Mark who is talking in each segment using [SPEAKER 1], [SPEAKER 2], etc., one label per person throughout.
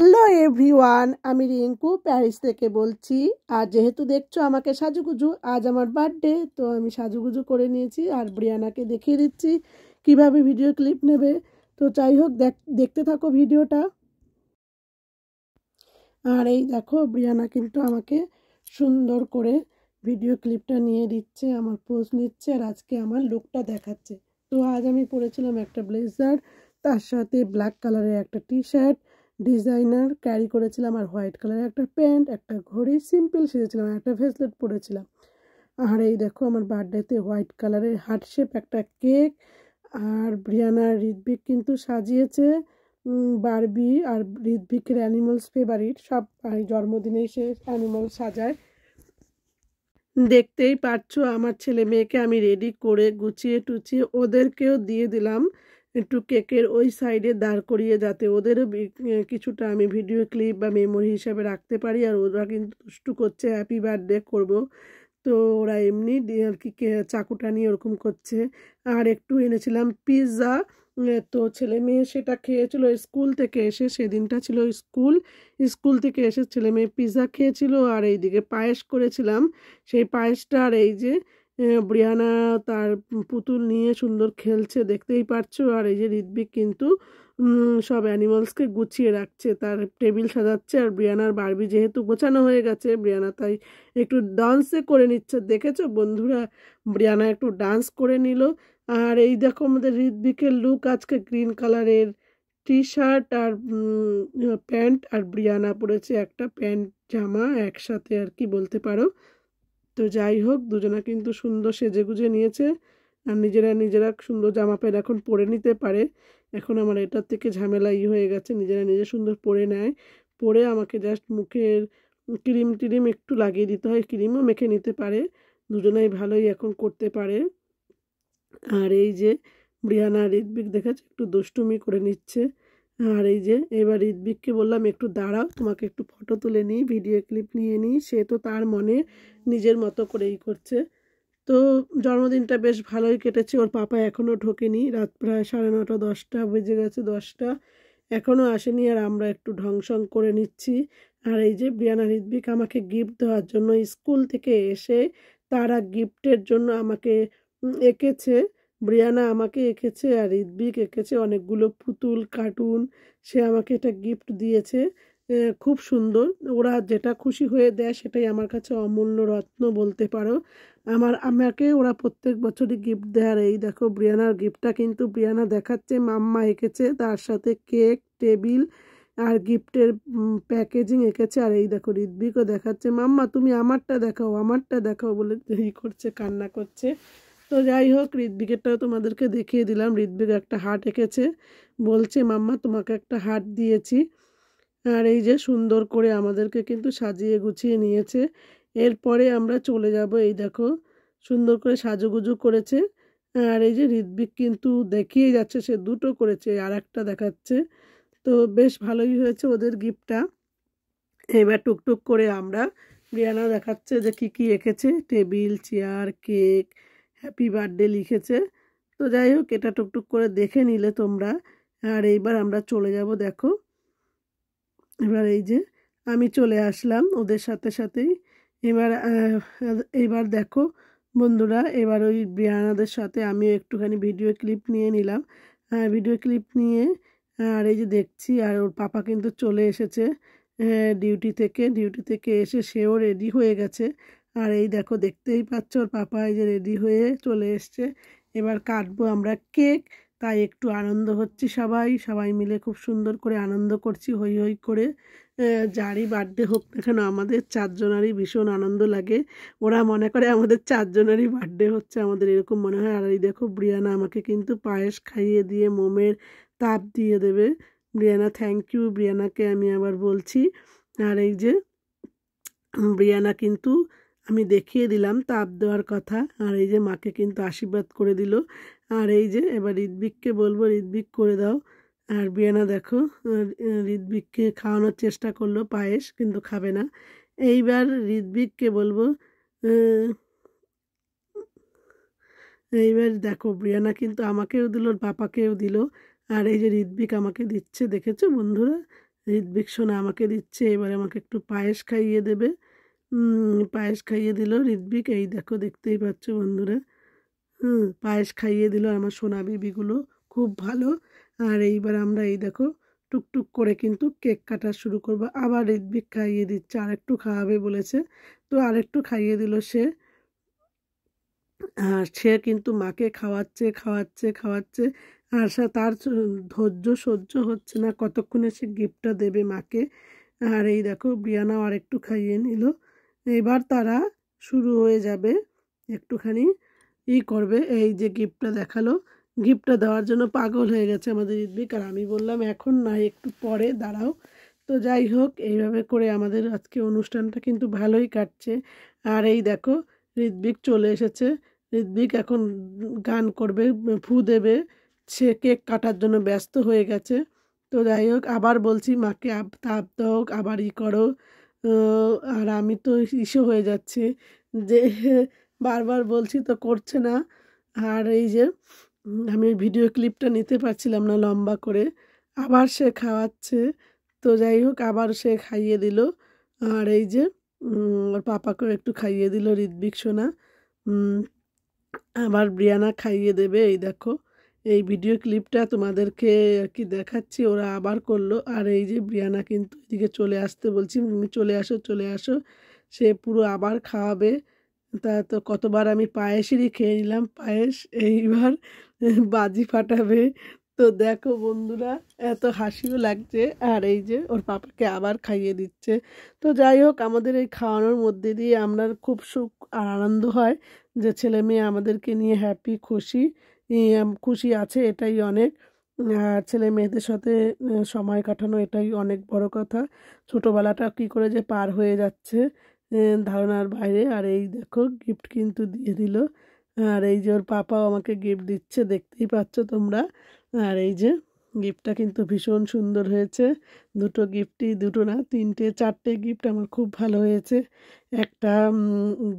[SPEAKER 1] Hello everyone, আমি Rinku Paris থেকে বলছি। আর যেহেতু দেখছো আমাকে সাজুগুজু, আজ আমার বার্থডে, তো আমি সাজুগুজু করে নিয়েছি আর ব্রিয়ানাকে দেখিয়ে দিচ্ছি কিভাবে ভিডিও ক্লিপ নেবে। তো যাই হোক, দেখতে থাকো ভিডিওটা। আর এই দেখো, ব্রিয়ানা কিন্তু আমাকে সুন্দর করে ভিডিও ক্লিপটা নিয়ে দিচ্ছে, আমার পোজ নিচ্ছে আর আজকে আমার লুকটা দেখাচ্ছে। তো আজ আমি পরেছিলাম একটা ব্লেজার, তার সাথে ব্ল্যাক কালারের একটা টি শার্ট ডিজাইনার ক্যারি করেছিলাম, আর হোয়াইট কালারের একটা প্যান্ট, একটা ঘড়ি, সিম্পল সেজেছিলাম, একটা ভেসলেট পরেছিলাম। আর এই দেখো, আমার বার্থডেতে হোয়াইট কালারের হার্ট শেপ একটা কেক। আর ব্রিয়ানা ঋত্বিক কিন্তু সাজিয়েছে বারবি, আর ঋত্বিকের অ্যানিমালস ফেভারিট, সব জন্মদিনে সে অ্যানিমাল সাজায়। দেখতেই পাচ্ছ আমার ছেলে মেয়েকে আমি রেডি করে গুছিয়ে টুচিয়ে ওদেরকেও দিয়ে দিলাম একটু কেকের ওই সাইডে দাঁড় করিয়ে, যাতে ওদেরও কিছুটা আমি ভিডিও ক্লিপ বা মেমোরি হিসাবে রাখতে পারি। আর ওরা কিন্তু দুষ্টু করছে, হ্যাপি বার্থডে করব, তো ওরা এমনি আর কি চাকুটা নিয়ে ওরকম করছে। আর একটু এনেছিলাম পিৎজা, তো ছেলে মেয়ে সেটা খেয়েছিল স্কুল থেকে এসে, সেদিনটা ছিল স্কুল থেকে এসে ছেলে মেয়ে পিৎজা খেয়েছিল। আর এইদিকে পায়েস করেছিলাম, সেই পায়েসটা। আর এই যে ব্রিয়ানা তার পুতুল নিয়ে সুন্দর খেলছে, দেখতেই পারছো। আর এই যে ঋত্বিক কিন্তু সব অ্যানিমালসকে গুছিয়ে রাখছে, তার টেবিল সাজাচ্ছে। আর ব্রিয়ানার বারবি যেহেতু গোছানো হয়ে গেছে, ব্রিয়ানা তাই একটু ডান্সে করে নিচ্ছে। দেখেছো বন্ধুরা, ব্রিয়ানা একটু ডান্স করে নিল। আর এই দেখো আমাদের ঋত্বিকের লুক আজকে গ্রিন কালারের টি শার্ট আর প্যান্ট, আর ব্রিয়ানা পরেছে একটা প্যান্ট জামা একসাথে আর কি বলতে পারো। তো যাই হোক, দুজনা কিন্তু সুন্দর সেজেগুজে নিয়েছে, আর নিজেরা নিজেরা সুন্দর জামা প্যান্ট এখন পরে নিতে পারে। এখন আমার এটার থেকে ঝামেলা হয়ে গেছে, নিজেরা নিজে সুন্দর পরে নেয়, পরে আমাকে জাস্ট মুখের ক্রিম টিরিম একটু লাগিয়ে দিতে হয়, ক্রিমও মেখে নিতে পারে। দুজনাই ভালোই এখন করতে পারে। আর এই যে ব্রিয়ানা আর ঋত্বিক দেখাচ্ছে একটু দুষ্টুমি করে নিচ্ছে। আর এই যে এবার ঋত্বিককে বললাম একটু দাঁড়াও, তোমাকে একটু ফটো তুলে নিই, ভিডিও ক্লিপ নিয়ে নিই। সে তো তার মনে নিজের মতো করেই করছে। তো জন্মদিনটা বেশ ভালোই কেটেছে, ওর পাপা এখনও ঢোকেনি, রাত প্রায় 9:30 10টা বেজে গেছে, 10টা এখনও আসেনি। আর আমরা একটু ঢংসং করে নিচ্ছি। আর এই যে ব্রিয়ানা ঋত্বিক আমাকে গিফট দেওয়ার জন্য স্কুল থেকে এসে তারা গিফটের জন্য আমাকে এঁকেছে। ব্রিয়ানা আমাকে এঁকেছে আর ঋত্বিক এঁকেছে অনেকগুলো পুতুল কার্টুন, সে আমাকে এটা গিফট দিয়েছে। খুব সুন্দর, ওরা যেটা খুশি হয়ে দেয় সেটাই আমার কাছে অমূল্য রত্ন বলতে পারো। আমাকে ওরা প্রত্যেক বছরই গিফট দেয়। আর এই দেখো ব্রিয়ানার গিফটটা কিন্তু ব্রিয়ানা দেখাচ্ছে, মাম্মা এঁকেছে, তার সাথে কেক, টেবিল আর গিফটের প্যাকেজিং এঁকেছে। আর এই দেখো ঋত্বিকও দেখাচ্ছে, মাম্মা তুমি আমারটা দেখাও, আমারটা দেখাও বলে করছে, কান্না করছে। তো যাই হোক, ঋত্বিকেরটাও তোমাদেরকে দেখিয়ে দিলাম। ঋত্বিক একটা হার্ট এঁকেছে, বলছে মাম্মা তোমাকে একটা হার্ট দিয়েছি। আর এই যে সুন্দর করে আমাদেরকে কিন্তু সাজিয়ে গুছিয়ে নিয়েছে। এরপরে আমরা চলে যাব, এই দেখো সুন্দর করে সাজুগুজু করেছে। আর এই যে ঋত্বিক কিন্তু দেখিয়ে যাচ্ছে, সে দুটো করেছে আর একটা দেখাচ্ছে। তো বেশ ভালোই হয়েছে ওদের গিফটটা। এবার টুকটুক করে আমরা, ব্রিয়ানা দেখাচ্ছে যে কি কি এঁকেছে, table, chair, cake, happy birthday লিখেছে। তো যাই হোক, এটা টুকটুক করে দেখে নিলে তোমরা। আর এইবার আমরা চলে যাব, দেখো এবার এই যে আমি চলে আসলাম ওদের সাথে সাথেই। এবার এবার দেখো বন্ধুরা, এবার ওই ব্রিয়ানাদের সাথে আমিও একটুখানি ভিডিও ক্লিপ নিয়ে নিলাম। ভিডিও ক্লিপ নিয়ে আর এই যে দেখছি, আর ওর পাপা কিন্তু চলে এসেছে ডিউটি থেকে এসে সেও রেডি হয়ে গেছে। আর এই দেখো দেখতেই পাচ্ছ ওর পাপা এই যে রেডি হয়ে চলে এসছে। এবার কাটবো আমরা কেক, তাই একটু আনন্দ হচ্ছি, সবাই সবাই মিলে খুব সুন্দর করে আনন্দ করছি, হই হই করে। যারই বার্থডে হোক না কেন, আমাদের চারজনারই ভীষণ আনন্দ লাগে। ওরা মনে করে আমাদের চারজনেরই বার্থডে হচ্ছে, আমাদের এরকম মনে হয়। আর এই দেখো ব্রিয়ানা আমাকে কিন্তু পায়েস খাইয়ে দিয়ে মোমের তাপ দিয়ে দেবে। ব্রিয়ানা থ্যাংক ইউ, ব্রিয়ানাকে আমি আবার বলছি। আর এই যে ব্রিয়ানা কিন্তু আমি দেখিয়ে দিলাম তাপ দেওয়ার কথা। আর এই যে মাকে কিন্তু আশীর্বাদ করে দিল। আর এই যে এবার ঋত্বিককে বলবো, ঋত্বিক করে দাও। আর ব্রিয়ানা দেখো ঋত্বিককে খাওয়ানোর চেষ্টা করলো পায়েস, কিন্তু খাবে না। এইবার ঋত্বিককে বলবো, এইবার দেখো ব্রিয়ানা কিন্তু আমাকেও দিল, পাপাকেও দিল। আর এই যে ঋত্বিক আমাকে দিচ্ছে, দেখেছো বন্ধুরা, ঋত্বিক সোনা আমাকে দিচ্ছে, এবার আমাকে একটু পায়েস খাইয়ে দেবে। পায়েস খাইয়ে দিল ঋত্বিক, এই দেখো দেখতেই পাচ্ছ বন্ধুরা। পায়েস খাইয়ে দিল আমার সোনা বেবিগুলো, খুব ভালো। আর এইবার আমরা এই দেখো টুকটুক করে কিন্তু কেক কাটা শুরু করব। আবার ঋত্বিক খাইয়ে দিচ্ছে, আরেকটু খাওয়াবে বলেছে, তো আরেকটু খাইয়ে দিল সে। আর সে কিন্তু মাকে খাওয়াচ্ছে খাওয়াচ্ছে খাওয়াচ্ছে, আর সে তার ধৈর্য সহ্য হচ্ছে না, কতক্ষণে সে গিফটটা দেবে মাকে। আর এই দেখো ব্রিয়ানাও আরেকটু খাইয়ে নিল। এবার তারা শুরু হয়ে যাবে, একটুখানি করবে। এই যে গিফটটা দেখালো, গিফটটা দেওয়ার জন্য পাগল হয়ে গেছে আমাদের ঋত্বিক। আর আমি বললাম এখন না, একটু পরে দাঁড়াও। তো যাই হোক, এইভাবে করে আমাদের আজকে অনুষ্ঠানটা কিন্তু ভালোই কাটছে। আর এই দেখো ঋত্বিক চলে এসেছে। ঋত্বিক এখন গান করবে, ফু দেবে, সে কেক কাটার জন্য ব্যস্ত হয়ে গেছে। তো যাই হোক, আবার বলছি মাকে তাপ দাও, আবার করো। আর আমি তো হয়ে যাচ্ছি যে বারবার বলছি তো করছে না। আর এই যে আমি ভিডিও ক্লিপটা নিতে পারছিলাম না লম্বা করে, আবার সে খাওয়াচ্ছে। তো যাই হোক, আবার সে খাইয়ে দিল। আর এই যে ওর পাপাকেও একটু খাইয়ে দিল ঋত্বিক সোনা। আবার ব্রিয়ানা খাইয়ে দেবে। এই দেখো এই ভিডিও ক্লিপটা তোমাদেরকে আর কি দেখাচ্ছি, ওরা আবার করলো। আর এই যে ব্রিয়ানা কিন্তু এদিকে চলে আসতে বলছি, চলে আসো চলে আসো, সে পুরো আবার খাওয়াবে। তা তো কতবার আমি পায়েসেরই খেয়ে নিলাম পায়েস, এইবার বাজি ফাটাবে। তো দেখো বন্ধুরা, এত হাসিও লাগছে। আর এই যে ওর পাপাকে আবার খাইয়ে দিচ্ছে। তো যাই হোক, আমাদের এই খাওয়ানোর মধ্যে দিয়ে আমরা খুব সুখ আর আনন্দ হয় যে ছেলে মেয়ে আমাদেরকে নিয়ে হ্যাপি খুশি, খুশি আছে, এটাই অনেক। আর ছেলে মেয়েদের সাথে সময় কাটানো, এটাই অনেক বড় কথা। ছোটোবেলাটা কী করে যে পার হয়ে যাচ্ছে ধারণার বাইরে। আর এই দেখো গিফট কিন্তু দিয়ে দিল। আর এই যে ওর পাপাও আমাকে গিফট দিচ্ছে, দেখতেই পাচ্ছ তোমরা। আর এই যে গিফটটা কিন্তু ভীষণ সুন্দর হয়েছে। দুটো গিফটই, দুটো না তিনটে চারটে গিফট আমার খুব ভালো হয়েছে। একটা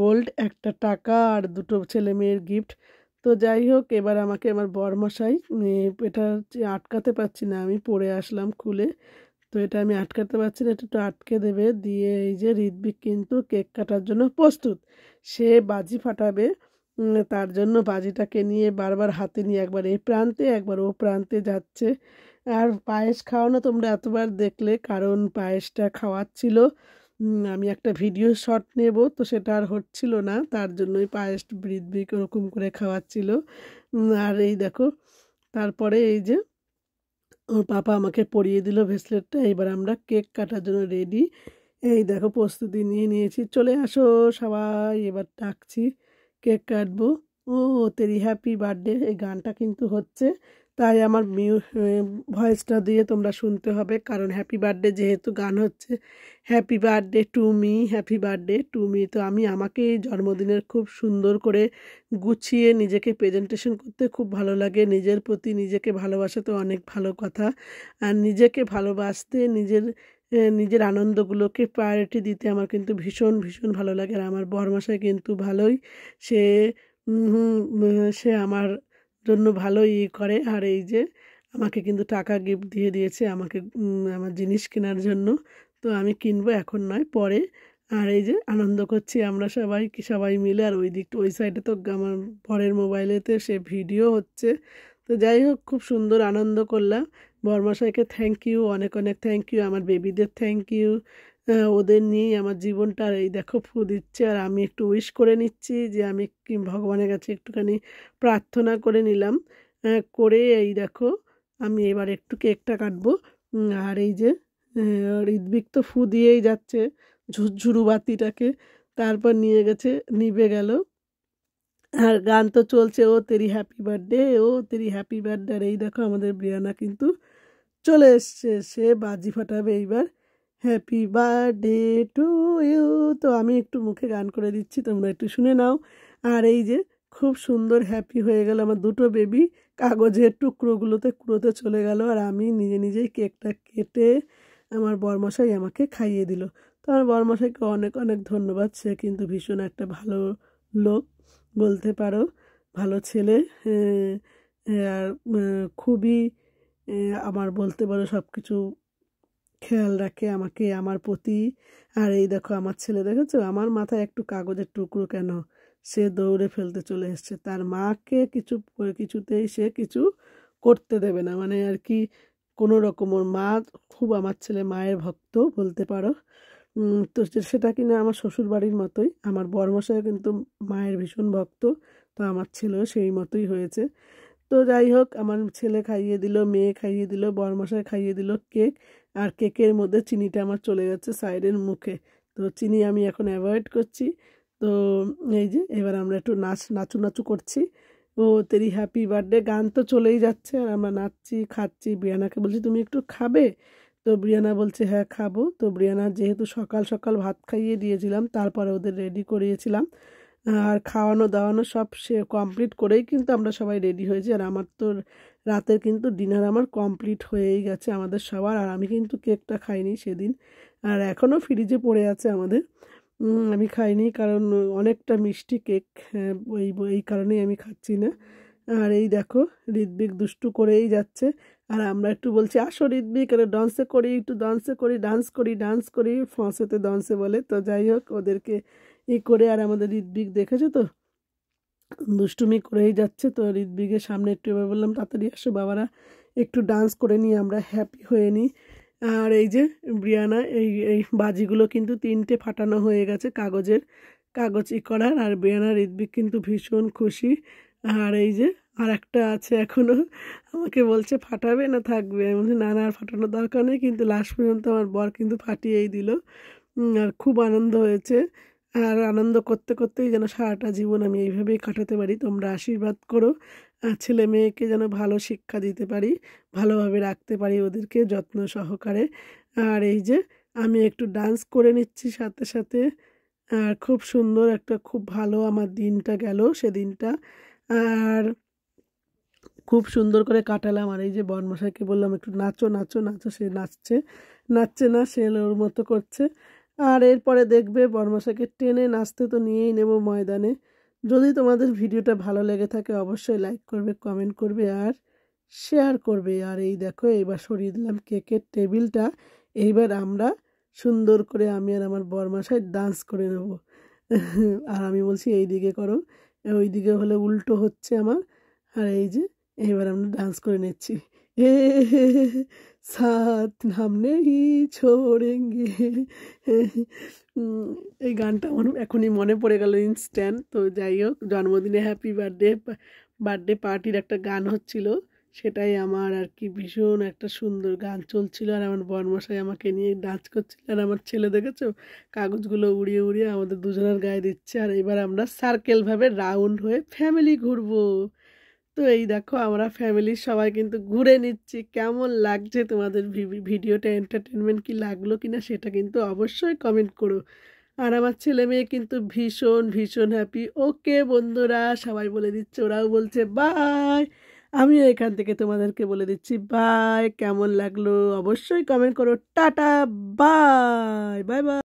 [SPEAKER 1] গোল্ড, একটা টাকা, আর দুটো ছেলে মেয়ের গিফট। তো যাই হোক, এবার আমাকে আমার বরমশাই, এটা আটকাতে পারছি না, আমি পরে আসলাম খুলে। তো এটা আমি আটকাতে পারছি না, এটা একটু আটকে দেবে দিয়ে। এই যে ঋত্বিক কিন্তু কেক কাটার জন্য প্রস্তুত, সে বাজি ফাটাবে। তার জন্য বাজিটাকে নিয়ে বারবার হাতে নিয়ে একবার এই প্রান্তে একবার ও প্রান্তে যাচ্ছে। আর পায়েস খাওয়ানো তোমরা এতবার দেখলে, কারণ পায়েসটা খাওয়াচ্ছিল। আমি একটা ভিডিও শট নেব, তো সেটা আর হচ্ছিল না, তার জন্যই পায়েস ঋত্বিক ওরকম করে খাওয়াচ্ছিল। আর এই দেখো, তারপরে এই যে ওর পাপা আমাকে পরিয়ে দিল ভেসলেটটা। এবার আমরা কেক কাটার জন্য রেডি। এই দেখো প্রস্তুতি নিয়ে নিয়েছি, চলে আসো সবাই, এবার ডাকছি কেক কাটবো। ও তেরি হ্যাপি বার্থডে, এই গানটা কিন্তু হচ্ছে, তাই আমার ভয়েসটা দিয়ে তোমরা শুনতে হবে, কারণ হ্যাপি বার্থডে যেহেতু গান হচ্ছে। Happy birthday to me, happy birthday to me. তো আমি আমাকে এই জন্মদিনের খুব সুন্দর করে গুছিয়ে নিজেকে প্রেজেন্টেশন করতে খুব ভালো লাগে। নিজের প্রতি নিজেকে ভালোবাসা তো অনেক ভালো কথা। আর নিজেকে ভালোবাসতে, নিজের আনন্দগুলোকে প্রায়োরিটি দিতে আমার কিন্তু ভীষণ ভীষণ ভালো লাগে। আর আমার বরমশাই কিন্তু ভালোই, সে সে আমার জন্য ভালোই করে। আর এই যে আমাকে কিন্তু টাকা গিফট দিয়ে দিয়েছে আমাকে, আমার জিনিস কেনার জন্য। তো আমি কিনবো, এখন নয়, পরে। আর এই যে আনন্দ করছি আমরা সবাই সবাই মিলে। আর ওই দিকটা ওই সাইডে তো আমার বরের মোবাইলেতে সে ভিডিও হচ্ছে। তো যাই হোক, খুব সুন্দর আনন্দ করলাম। বরমশাইকে থ্যাংক ইউ, অনেক অনেক থ্যাংক ইউ, আমার বেবিদের থ্যাংক ইউ। ওদের নিয়েই আমার জীবনটা। আর এই দেখো ফু দিচ্ছে, আর আমি একটু উইশ করে নিচ্ছি যে আমি কি ভগবানের কাছে একটুখানি প্রার্থনা করে নিলাম। করে এই দেখো আমি এবার একটু কেকটা কাটবো। আর এই যে ঋত্বিক তো ফু দিয়েই যাচ্ছে ঝুরঝুরু বাতিটাকে, তারপর নিয়ে গেছে, নিভে গেল। আর গান তো চলছে, ও তেরি হ্যাপি বার্থডে, ও তেরি হ্যাপি বার্থডে। আর এই দেখো আমাদের ব্রিয়ানা কিন্তু চলে এসছে, সে বাজি ফাটাবে এইবার। Happy birthday to you. তো আমি একটু মুখে গান করে দিচ্ছি, তোমরা একটু শুনে নাও। আর এই যে খুব সুন্দর হ্যাপি হয়ে গেল আমার দুটো বেবি, কাগজের টুকরোগুলোতে কুড়োতে চলে গেল। আর আমি নিজে নিজেই কেকটা কেটে আমার বরমশাই আমাকে খাইয়ে দিল। তো আমার বরমশাইকে অনেক অনেক ধন্যবাদ, সে কিন্তু ভীষণ একটা ভালো লোক বলতে পারো, ভালো ছেলে। আর খুবই আমার বলতে পারো সব কিছু খেয়াল রাখে আমাকে, আমার প্রতি। আর এই দেখো আমার ছেলে, দেখেছো আমার মাথায় একটু কাগজের টুকরো কেন, সে দৌড়ে ফেলতে চলে এসছে। তার মাকে কিছুতেই সে কিছু করতে দেবে না, মানে আর কি কোনো রকম। ওর মা খুব, আমার ছেলে মায়ের ভক্ত বলতে পারো। তো সেটা কিনা আমার শ্বশুর বাড়ির মতোই। আমার বরমশাই কিন্তু মায়ের ভীষণ ভক্ত, তো আমার ছেলেও সেই মতোই হয়েছে। তো যাই হোক, আমার ছেলে খাইয়ে দিল, মেয়ে খাইয়ে দিল, বরমশাই খাইয়ে দিল কেক। আর কেকের মধ্যে চিনিটা আমার চলে যাচ্ছে সাইডের মুখে, তো চিনি আমি এখন অ্যাভয়েড করছি। তো এই যে এবার আমরা একটু নাচু নাচু করছি। ও তেরি হ্যাপি বার্থডে গান তো চলেই যাচ্ছে, আর আমরা নাচছি খাচ্ছি। ব্রিয়ানাকে বলছি তুমি একটু খাবে, তো ব্রিয়ানা বলছে হ্যাঁ খাবো। তো ব্রিয়ানা যেহেতু সকাল সকাল ভাত খাইয়ে দিয়েছিলাম, তারপরে ওদের রেডি করিয়েছিলাম, আর খাওয়ানো দাওয়ানো সব সে কমপ্লিট করেই কিন্তু আমরা সবাই রেডি হয়েছি। আর আমার তো রাতের কিন্তু ডিনার আমার কমপ্লিট হয়েই গেছে আমাদের সবার। আর আমি কিন্তু কেকটা খাইনি সেদিন, আর এখনও ফ্রিজে পড়ে আছে আমাদের। আমি খাইনি কারণ অনেকটা মিষ্টি কেক, এই কারণেই আমি খাচ্ছি না। আর এই দেখো ঋত্বিক দুষ্টু করেই যাচ্ছে, আর আমরা একটু বলছি আসো ঋত্বিক, আরে ডান্সে করি, একটু ডান্সে করি, ডান্স করি, ফ্রান্সেতে ডান্সে বলে। তো যাই হোক ওদেরকে করে, আর আমাদের ঋত্বিক দেখেছো তো দুষ্টুমি করেই যাচ্ছে। তো ঋত্বিকের সামনে একটু এবার বললাম তাড়াতাড়ি আসো বাবারা, একটু ডান্স করে নিই, আমরা হ্যাপি হয়ে নিই। আর এই যে ব্রিয়ানা, এই এই বাজিগুলো কিন্তু 3টে ফাটানো হয়ে গেছে, কাগজ করার। আর ব্রিয়ানা ঋত্বিক কিন্তু ভীষণ খুশি। আর এই যে আর একটা আছে এখনো, আমাকে বলছে ফাটাবে না থাকবে, আমি বলছি না না আর ফাটানোর দরকার নেই, কিন্তু লাস্ট পর্যন্ত আমার বর কিন্তু ফাটিয়েই দিল। আর খুব আনন্দ হয়েছে। আর আনন্দ করতে করতেই যেন সারাটা জীবন আমি এইভাবেই কাটাতে পারি। তোমরা আশীর্বাদ করো, ছেলে মেয়েকে যেন ভালো শিক্ষা দিতে পারি, ভালোভাবে রাখতে পারি ওদেরকে যত্ন সহকারে। আর এই যে আমি একটু ডান্স করে নিচ্ছি সাথে সাথে। আর খুব সুন্দর একটা, খুব ভালো আমার দিনটা গেল সেদিনটা। আর খুব সুন্দর করে কাটালাম। আর এই যে বরমশাইকে বললাম একটু নাচো নাচো নাচো, সে নাচছে না, সে ওর মতো করছে। আর এরপরে দেখবে বরমশাইকে টেনে নাচতে তো নিয়েই নেব ময়দানে। যদি তোমাদের ভিডিওটা ভালো লেগে থাকে অবশ্যই লাইক করবে, কমেন্ট করবে আর শেয়ার করবে। আর এই দেখো এবার সরিয়ে দিলাম কেকের টেবিলটা, এইবার আমরা সুন্দর করে আমি আর আমার বরমশাই ডান্স করে নেব। আর আমি বলছি এই দিকে করো, ওই দিকে হলে উল্টো হচ্ছে আমার। আর এই যে এবার আমরা ডান্স করে নিচ্ছি, এ সাথ हम नहीं छोड़ेंगे। এই গানটা আমার এখনই মনে পড়ে গেল ইনস্ট্যান্ট। তো যাই হোক, জন্মদিনে হ্যাপি বার্থডে পার্টির একটা গান হচ্ছিল, সেটাই আমার আর কি ভীষণ একটা সুন্দর গান চলছিল। আর আমার বরমশাই আমাকে নিয়ে ডান্স করছিল, আর আমার ছেলে দেখেছো কাগজগুলো উড়িয়ে উড়িয়ে আমাদের দুজনের গায়ে দিচ্ছে। আর এবার আমরা সার্কেলভাবে রাউন্ড হয়ে ফ্যামিলি ঘুরবো। তো এই দেখো আমরা ফ্যামিলির সবাই কিন্তু ঘুরে নিচ্ছি। কেমন লাগছে তোমাদের ভিডিওটা, এন্টারটেনমেন্ট কি লাগলো কিনা সেটা কিন্তু অবশ্যই কমেন্ট করো। আর আমার ছেলে মেয়ে কিন্তু ভীষণ ভীষণ হ্যাপি। ওকে বন্ধুরা, সবাই বলে দিচ্ছে, ওরাও বলছে বাই, আমিও এখান থেকে তোমাদেরকে বলে দিচ্ছি বাই। কেমন লাগলো অবশ্যই কমেন্ট করো। Tata, bye bye bye.